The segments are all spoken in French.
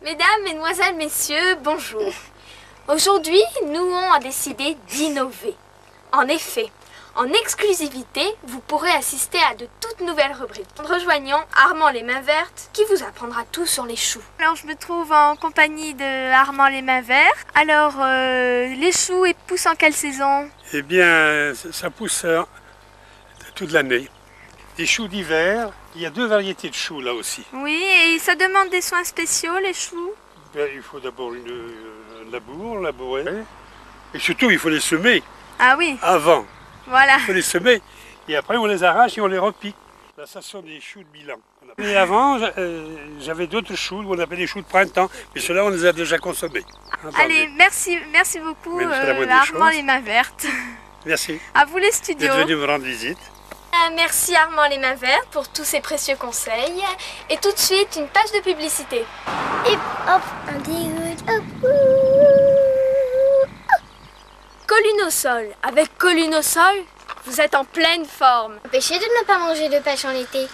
Mesdames, Mesdemoiselles, Messieurs, bonjour. Aujourd'hui, Nouon a décidé d'innover. En effet, en exclusivité, vous pourrez assister à de toutes nouvelles rubriques. En rejoignant Armand les Mains Vertes, qui vous apprendra tout sur les choux. Alors, je me trouve en compagnie de Armand les Mains Vertes. Alors, les choux, ils poussent en quelle saison? Eh bien, ça pousse toute l'année. Des choux d'hiver, il y a deux variétés de choux là aussi. Oui, et ça demande des soins spéciaux, les choux? Ben, il faut d'abord labourer. Et surtout, il faut les semer. Ah oui. Avant. Voilà. Il faut les semer. Et après, on les arrache et on les repique. Là, ça sont des choux de bilan. Et avant, j'avais d'autres choux, on appelait les choux de printemps. Mais ceux-là, on les a déjà consommés. Allez, merci beaucoup, Armand les Mains Vertes. Merci. À vous les studios. D'être venu me rendre visite. Merci Armand les Mains Vertes pour tous ces précieux conseils. Et tout de suite, une page de publicité. Hip hop, un dégoût, hop. Colunosol. Avec Colunosol, vous êtes en pleine forme. Empêchez de ne pas manger de pêche en été.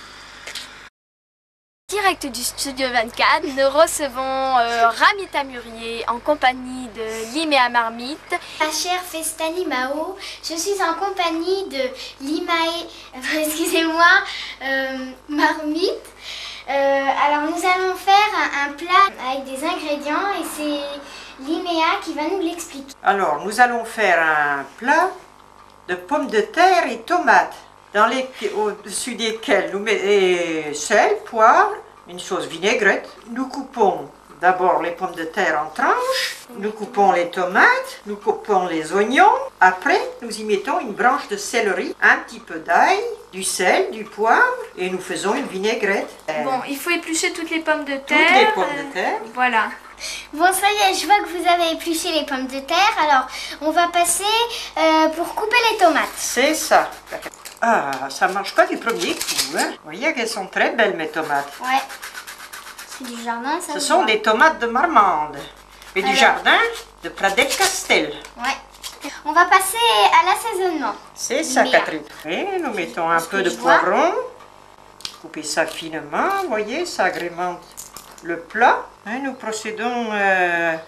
Direct du Studio 24, nous recevons Rami Tamurier en compagnie de Liméa Marmite. Ma chère Festani Mao, je suis en compagnie de Limae, excusez-moi, Marmite. Alors nous allons faire un plat avec des ingrédients et c'est Liméa qui va nous l'expliquer. Alors nous allons faire un plat de pommes de terre et tomates. Au-dessus desquels nous mettons sel, poivre, une sauce vinaigrette. Nous coupons d'abord les pommes de terre en tranches, nous coupons les tomates, nous coupons les oignons. Après, nous y mettons une branche de céleri, un petit peu d'ail, du sel, du poivre et nous faisons une vinaigrette. Bon, il faut éplucher toutes les pommes de terre. Toutes les pommes de terre. Voilà. Bon, ça y est, je vois que vous avez épluché les pommes de terre. Alors, on va passer pour couper les tomates. C'est ça. Ah, ça ne marche pas du premier coup. Hein. Vous voyez qu'elles sont très belles, mes tomates. Ouais. C'est du jardin, ça. Ce sont des tomates de Marmande. Et du jardin de Pradel-Castel. Ouais. On va passer à l'assaisonnement. C'est ça, Bien. Catherine. Et nous mettons un peu de poivron. Coupez ça finement, vous voyez, ça agrémente le plat. Et nous procédons à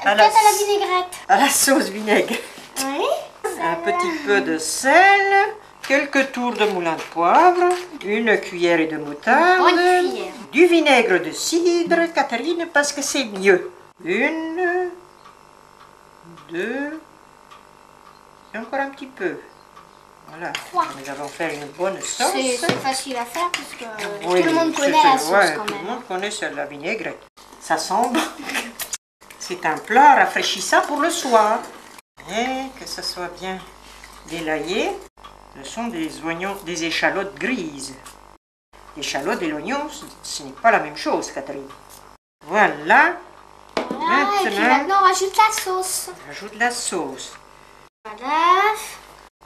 la vinaigrette. À la sauce vinaigre. Oui. Un petit peu de sel, quelques tours de moulin de poivre, une cuillère de moutarde, Bonne cuillère. Du vinaigre de cidre, Catherine, parce que c'est mieux. Une, deux, et encore un petit peu. Voilà. Trois. Nous allons faire une bonne sauce. C'est facile à faire parce que Oui, tout le monde connaît la sauce quand tout même. le monde connaît la vinaigrette. Ça sent bon. C'est un plat rafraîchissant pour le soir. Et que ça soit bien délaillé. Ce sont des oignons, des échalotes grises. L'échalote et l'oignon, ce n'est pas la même chose, Catherine. Voilà. Voilà, et puis maintenant on rajoute la sauce. On rajoute la sauce. Voilà.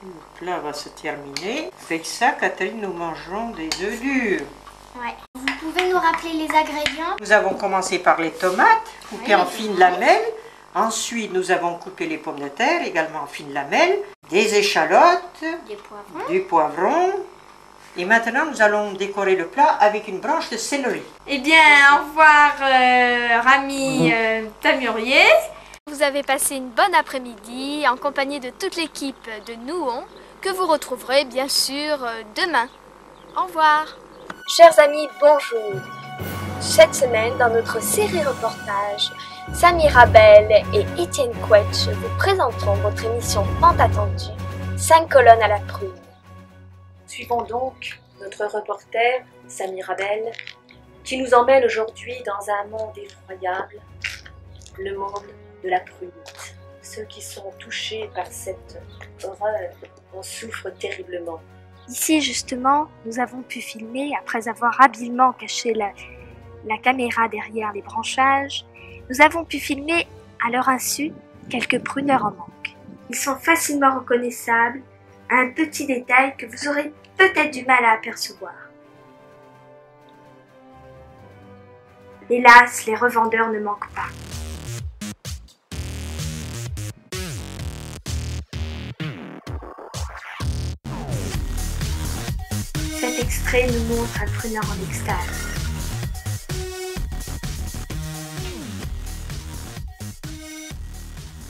Le plat va se terminer. Avec ça, Catherine, nous mangerons des œufs durs. Ouais. Vous pouvez nous rappeler les ingrédients? Nous avons commencé par les tomates, coupées en fines lamelles. Ensuite, nous avons coupé les pommes de terre, également en fines lamelles. Des échalotes, Des poivrons. du poivron. Et maintenant, nous allons décorer le plat avec une branche de céleri. Eh bien, au revoir Rami Tamurier. Vous avez passé une bonne après-midi en compagnie de toute l'équipe de Nouon que vous retrouverez bien sûr demain. Au revoir. Chers amis, bonjour. Cette semaine, dans notre série reportage, Samy Rabel et Étienne Quetch vous présenteront votre émission tant attendue, 5 colonnes à la prune. Suivons donc notre reporter, Samy Rabel, qui nous emmène aujourd'hui dans un monde effroyable, le monde de la prunite. Ceux qui sont touchés par cette horreur en souffrent terriblement. Ici, justement, nous avons pu filmer, après avoir habilement caché la caméra derrière les branchages, nous avons pu filmer, à leur insu, quelques pruneurs en manque. Ils sont facilement reconnaissables à un petit détail que vous aurez peut-être du mal à apercevoir. Hélas, les revendeurs ne manquent pas. Cet extrait nous montre un pruneur en extase.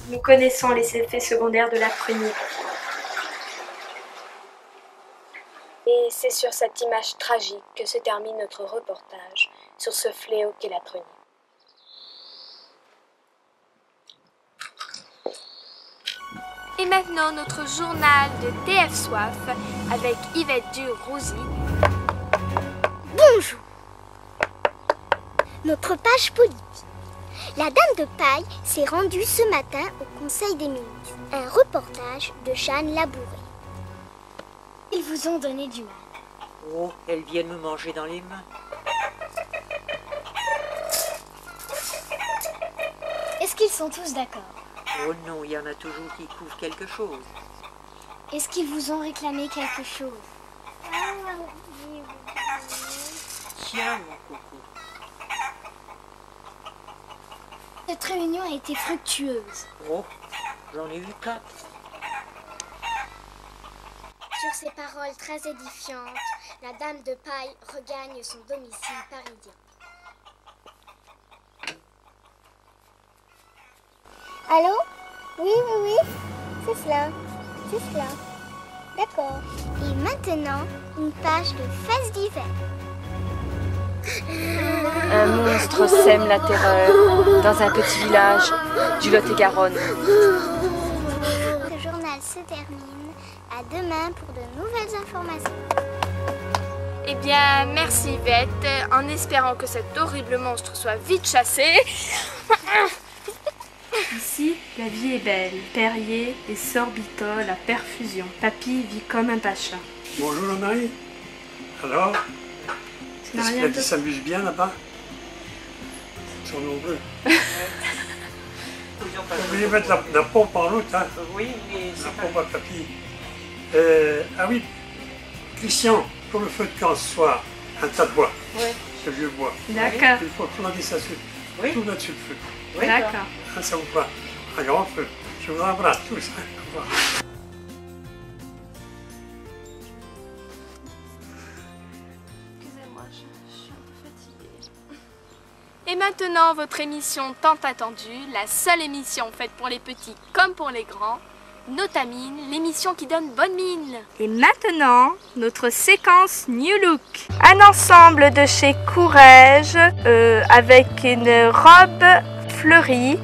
Nous connaissons les effets secondaires de la prunite. Et c'est sur cette image tragique que se termine notre reportage sur ce fléau qu'est la prunite. Et maintenant notre journal de TF Soif avec Yvette Dur-Rouzy. Bonjour. Notre page politique. La Dame de Paille s'est rendue ce matin au Conseil des ministres. Un reportage de Jeanne Labouré. Ils vous ont donné du mal. Oh, elles viennent me manger dans les mains. Est-ce qu'ils sont tous d'accord? Oh non, il y en a toujours qui couvrent quelque chose. Est-ce qu'ils vous ont réclamé quelque chose? Tiens, mon coco. Cette réunion a été fructueuse. Oh, j'en ai eu 4. Sur ces paroles très édifiantes, la Dame de Paille regagne son domicile parisien. Allô? Oui, c'est cela. D'accord. Et maintenant, une page de fesses d'hiver. Un monstre sème la terreur dans un petit village du Lot-et-Garonne. Le journal se termine. À demain pour de nouvelles informations. Eh bien, merci Yvette, en espérant que cet horrible monstre soit vite chassé. Ici, la vie est belle. Perrier et sorbitol à perfusion. Papy vit comme un pacha. Bonjour Marie. Alors, Tu n'as est-ce rien qu'elle de... s'amuse bien là-bas? Ils sont nombreux. Vous voulez mettre la pompe en route, hein? Oui, mais La c'est pas... pompe à papy. Ah oui, Christian, pour le feu de camp ce soir, un tas de bois, Oui, ce vieux bois. D'accord, Il faut qu'on en dise ça dessus. Oui. Tout là-dessus le feu. oui. d'accord. Hein, ça vous va? Un grand feu. Je vous embrasse tous. Hein. Au revoir. Excusez-moi, je suis un peu fatiguée. Et maintenant, votre émission tant attendue, la seule émission faite pour les petits comme pour les grands, Notamine, l'émission qui donne bonne mine. Et maintenant, notre séquence New Look. Un ensemble de chez Courrèges avec une robe fleurie,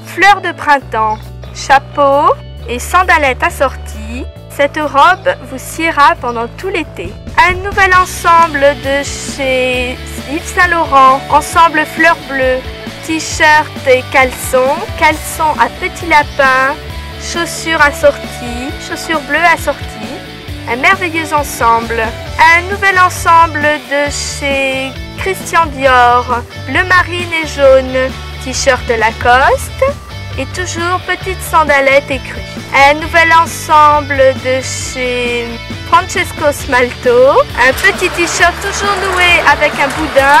fleurs de printemps, chapeau et sandalettes assorties. Cette robe vous siera pendant tout l'été. Un nouvel ensemble de chez Yves Saint Laurent, ensemble fleurs bleues, t-shirt et caleçon, caleçon à petit lapin, chaussures assorties, chaussures bleues assorties, un merveilleux ensemble. Un nouvel ensemble de chez Christian Dior, bleu marine et jaune, t-shirt Lacoste et toujours petites sandalettes écrues. Un nouvel ensemble de chez Francesco Smalto, un petit t-shirt toujours noué avec un boudin.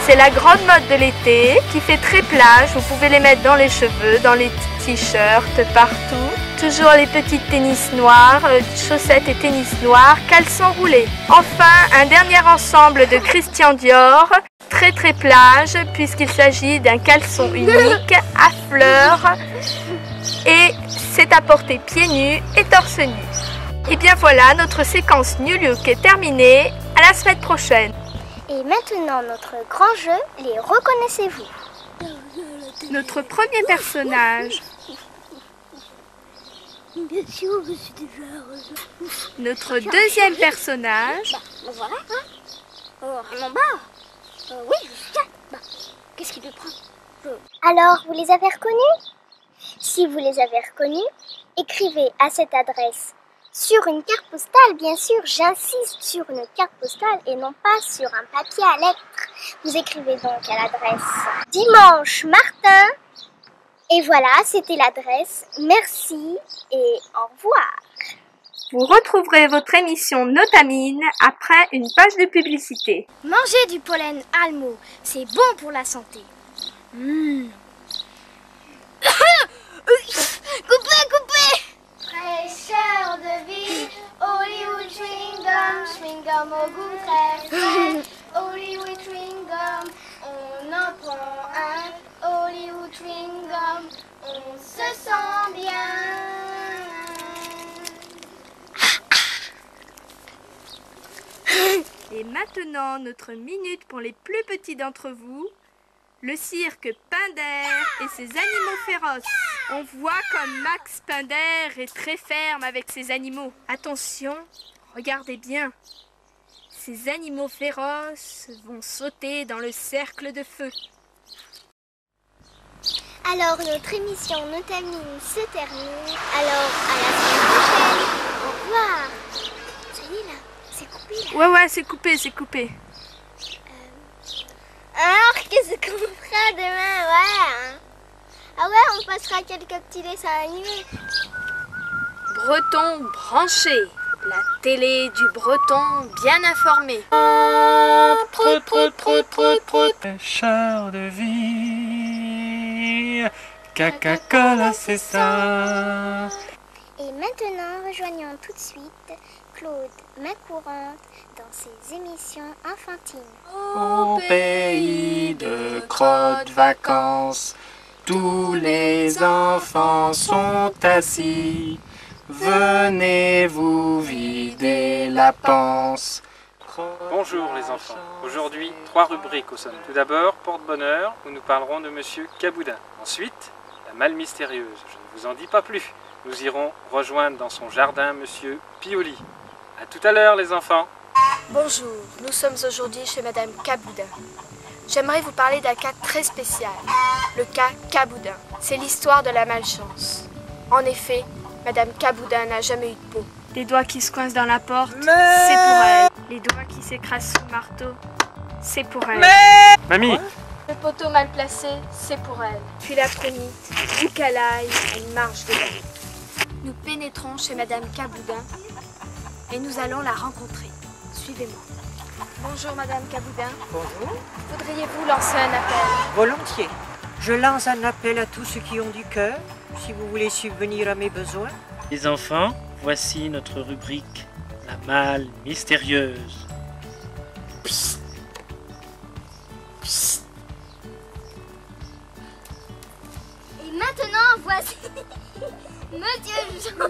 C'est la grande mode de l'été qui fait très plage. Vous pouvez les mettre dans les cheveux, dans les t-shirts, partout. Toujours les petites tennis noires, chaussettes et tennis noirs, caleçons roulés. Enfin, un dernier ensemble de Christian Dior, très plage, puisqu'il s'agit d'un caleçon unique à fleurs et c'est à porter pieds nus et torse nu. Et bien voilà, notre séquence New Look est terminée. À la semaine prochaine. Et maintenant, notre grand jeu, les reconnaissez-vous? Notre premier personnage. Bien sûr, je suis déjà... Notre deuxième personnage. Voilà, hein. Vraiment bas. Oui, je suis là. Qu'est-ce qui te prend? Alors, vous les avez reconnus? Si vous les avez reconnus, écrivez à cette adresse sur une carte postale, bien sûr, j'insiste, sur une carte postale et non pas sur un papier à lettres. Vous écrivez donc à l'adresse Dimanche Martin. Et voilà, c'était l'adresse. Merci et au revoir. Vous retrouverez votre émission Notamine après une page de publicité. Mangez du pollen Almo, c'est bon pour la santé. Coupez! Fraîcheur de vie, Hollywood chewing gum au goût très frais. Hollywood chewing gum, on en prend un. Hollywood chewing gum, on se sent Et maintenant, notre minute pour les plus petits d'entre vous. Le cirque Pinder et ses animaux féroces. On voit comme Max Pinder est très ferme avec ses animaux. Attention, regardez bien. Ces animaux féroces vont sauter dans le cercle de feu. Alors notre émission Nos Tamines se termine. Alors à la semaine prochaine. Au revoir. Ça y est là, c'est coupé là. Ouais, c'est coupé, c'est coupé. Alors qu'est-ce qu'on fera demain? Ouais. Ah ouais, on passera quelques petits dessins animés. Breton branché, la télé du Breton bien informé. Pêcheur de vie, Coca-Cola c'est ça. Et maintenant, rejoignons tout de suite Claude Macourante dans ses émissions enfantines. Au pays de crottes vacances, tous les enfants sont assis. Venez vous vider la panse. Bonjour les enfants. Aujourd'hui, 3 rubriques au sommet. Tout d'abord, porte-bonheur, où nous parlerons de Monsieur Caboudin. Ensuite, la malle mystérieuse. Je ne vous en dis pas plus. Nous irons rejoindre dans son jardin Monsieur Pioli. A tout à l'heure les enfants. Bonjour, nous sommes aujourd'hui chez Madame Caboudin. J'aimerais vous parler d'un cas très spécial, le cas Caboudin. C'est l'histoire de la malchance. En effet, Madame Caboudin n'a jamais eu de peau. Les doigts qui se coincent dans la porte, c'est pour elle. Les doigts qui s'écrasent sous le marteau, c'est pour elle. Mamie. Le poteau mal placé, c'est pour elle. Puis la prunite, où qu'elle aille, elle marche devant. Nous pénétrons chez Madame Caboudin et nous allons la rencontrer. Suivez-moi. Bonjour Madame Caboudin. Bonjour. Voudriez-vous lancer un appel? Volontiers. Je lance un appel à tous ceux qui ont du cœur, si vous voulez subvenir à mes besoins. Les enfants, voici notre rubrique, la malle mystérieuse. Et maintenant, voici Monsieur Jean.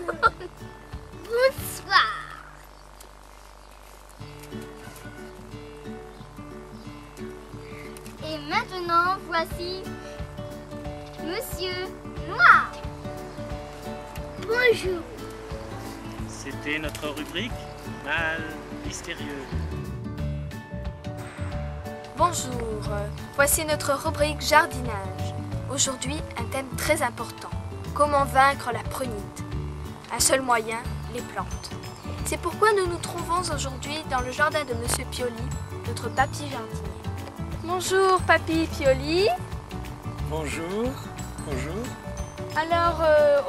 Bonsoir. Et maintenant, voici Monsieur Noir. Bonjour. C'était notre rubrique, malle mystérieuse. Bonjour, voici notre rubrique jardinage. Aujourd'hui, un thème très important. Comment vaincre la prunite? Un seul moyen, les plantes. C'est pourquoi nous nous trouvons aujourd'hui dans le jardin de Monsieur Pioli, notre papy jardinier. Bonjour Papy Pioli. Bonjour. Bonjour. Alors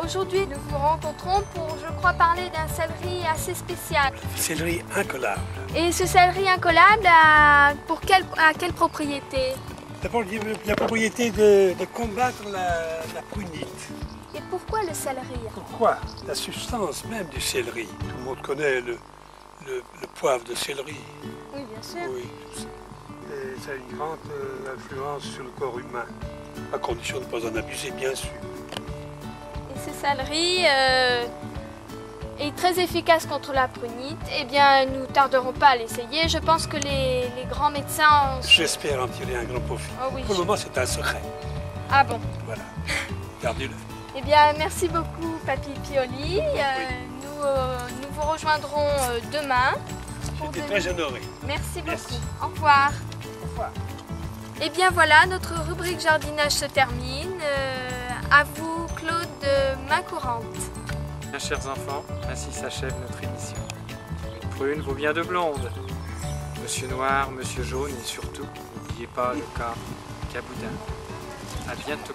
aujourd'hui nous vous rencontrons pour, je crois, parler d'un céleri assez spécial. Céleri incollable. Et ce céleri incollable à quelle propriété? D'abord, la propriété de combattre la prunite. Et pourquoi le céleri? Pourquoi? La substance même du céleri. Tout le monde connaît le poivre de céleri. Oui, bien sûr. Oui. Et ça a une grande influence sur le corps humain, à condition de ne pas en abuser, bien sûr. Et ce céleri est très efficace contre la prunite. Eh bien, nous ne tarderons pas à l'essayer. Je pense que les grands médecins... J'espère en tirer un grand profit. Oh oui. Pour le moment, c'est un secret. Ah bon? Voilà. Gardez-le. Eh bien, merci beaucoup, Papy Pioli. Nous vous rejoindrons demain. J'étais très honoré. Merci beaucoup. Au revoir. Au revoir. Eh bien voilà, notre rubrique jardinage se termine. À vous, Claude Macourante. Bien chers enfants, ainsi s'achève notre émission. Une prune vaut bien 2 blondes. Monsieur Noir, Monsieur Jaune et surtout, n'oubliez pas le cas Caboudin. À bientôt.